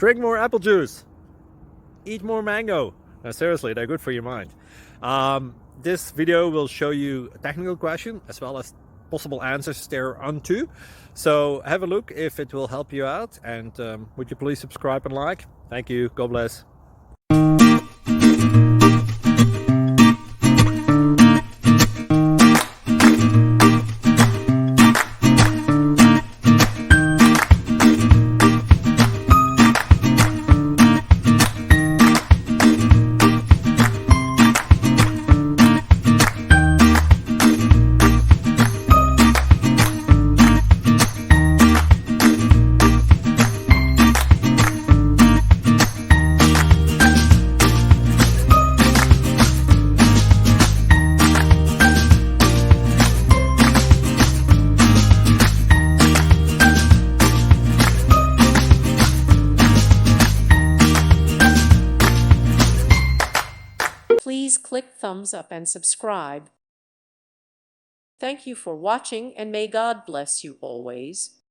Drink more apple juice. Eat more mango. No, seriously, they're good for your mind. This video will show you a technical question as well as possible answers thereunto. So have a look if it will help you out, and would you please subscribe and like? Thank you. God bless. Please click thumbs up and subscribe. Thank you for watching, and may God bless you always.